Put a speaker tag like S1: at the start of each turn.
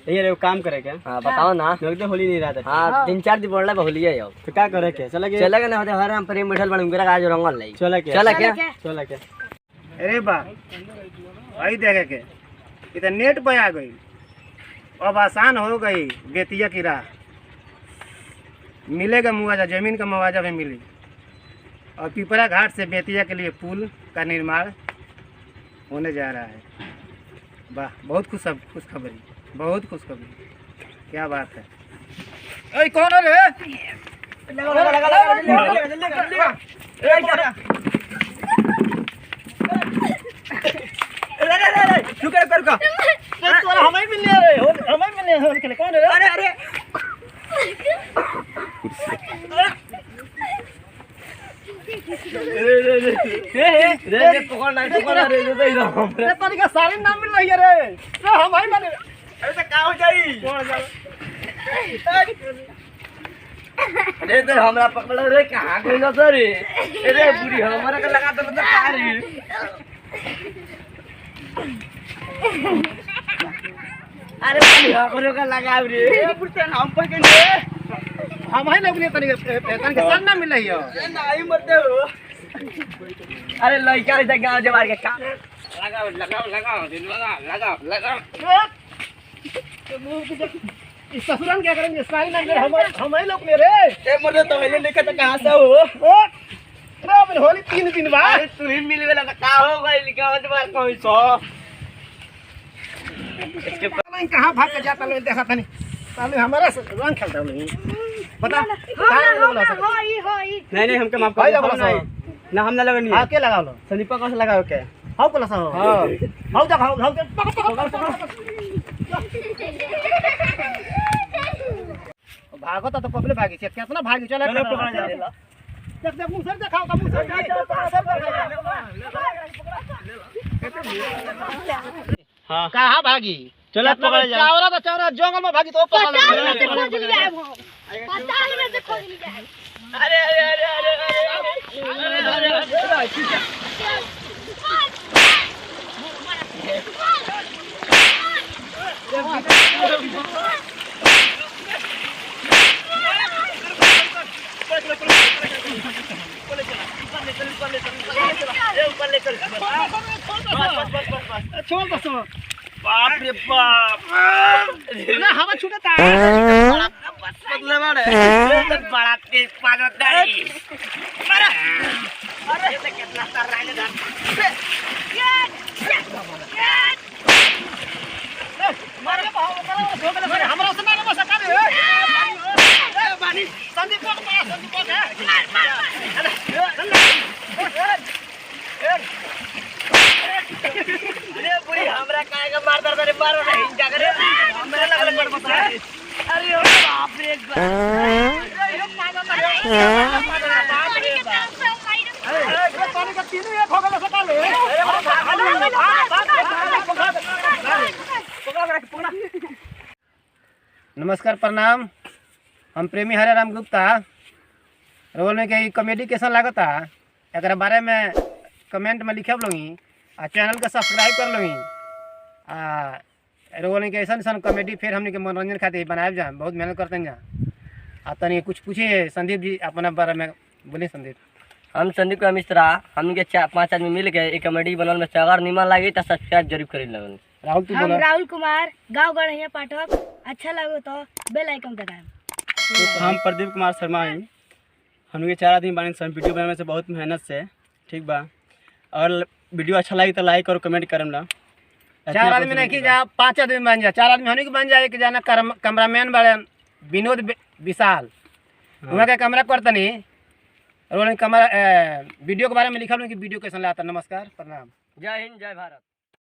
S1: ये रे काम करे क्या?
S2: हाँ बताओ ना।
S1: नगदे होली नहीं रहा था।
S2: हाँ 3-4 दिन बोल होली है अब।
S1: तो क्या करे के?
S2: चलेगा ना होते हर हम प्रेम बैठल बन उनके आज रंगल लाई।
S1: चला क्या?
S3: अरे बा भाई देखे के इधर नेट पे आ गई, अब आसान हो गई बेतिया की राह। मिलेगा मुआवजा, जमीन का मुआवजा भी मिली। और पिपरा घाट से बेतिया के लिए पुल का निर्माण होने जा रहा है। वाह, बहुत खुशखबरी, बहुत खुशखबरी, क्या बात है। ओए कौन है रे? हमें मिलने कौन है? अरे पकड़ सारे नाम मिल रही है रे। हम भाई बने ऐसा क्या हो जाई?
S2: अरे तो हमरा पकड़ रे कहां गइल सर रे? अरे बुढ़ी हमरा के लगा तो का रे? अरे बुढ़ी हमरा के लगा रे।
S3: बुढ़ते हम पर के हम ही लोग ने तनी के साथ नाम मिल रही है।
S2: नहीं मरते हो। अरे लइका रे गांव जवार के का लगाओ
S3: इस ससुराल क्या करेंगे? सारी नाम हम ही लोग ने रे।
S1: ए मर्दे तो पहले लेके तो कहां से हो?
S3: अब होली 3 दिन बाद
S2: तू ही मिलवे लगा का हो गई लिखा जवार कोई सो।
S3: इसके पता कहां भाग के जाता लोग देखा तनी। साले हमारा रंग खेलता नहीं। बता
S1: नहीं हमके माफ कर दो ना, हम ना लगनी है।
S3: आके लगा लो।
S1: सनीपा कहां से लगाओ के?
S3: हाउ कला सा हो?
S1: हां
S3: हाउ जा हाउ पकड़ भागो तो पकड़े भागी से कितना भागी चला पकड़ जा। देख मुंह सर दिखाओ का मुंह सर
S1: हां
S3: कहां भागी?
S1: चला पकड़ जा।
S3: चावरा जंगल में भागी तो पकड़ ले। छोड़ बस।
S1: बाप रे बाप
S3: ना हवा छूटता
S2: बदले बड़े बड़ा तेज पानी मारा। अरे ये कितना तर रहा है
S3: मार के भाव हमरा से ना सका रे। ए बानी संदीप को मार, संदीप को
S2: अरे बुढ़ी हमरा काहे का मार दर मारो नहीं जा करे हमरा लगल पड़ बता। अरे ओ बाप रे बाप। अरे पागल बाप रे बाप।
S3: अरे पानी का तीनों एक हो गया सका ले। नमस्कार, प्रणाम। हम प्रेमी हरिराम गुप्ता रोल में कई कॉमेडी कैसा लागता एक बारे में कमेंट में लिखे लोगी आ चैनल के सब्सक्राइब कर लोगी आ रोल में ऐसा कॉमेडी फिर हमने के मनोरंजन खातिर बनाए जा बहुत मेहनत करते हैं आ तनी कुछ पूछिए संदीप जी अपना बारे में बोलिए। संदीप
S2: हम संदीप का मिश्रा हमके 4-5 आदमी मिल के एक कॉमेडी बनल में अगर निमन लगी तो सब्सक्राइब जरूर करी लगन।
S3: राहुल तू
S4: हम
S3: बोला।
S4: राहुल कुमार गाँव गढ़िया पाठक। अच्छा लगे तो बेल आइकन दबाएं।
S1: हम प्रदीप कुमार शर्मा हैं। हमके 4 आदमी बने सन वीडियो बनाने से बहुत मेहनत से ठीक बा। और वीडियो अच्छा लगी तो लाइक और कमेंट करम ला।
S3: 4 आदमी नहीं कि जा 5 आदमी बन जा। 4 आदमी होने के बन जाए कि जाना कैमरामैन बड़े विनोद विशाल वहाँ का कैमरा करतनी और कैमरा वीडियो के बारे में लिखा कि वीडियो कैसा आता। नमस्कार, प्रणाम।
S2: जय हिंद, जय भारत।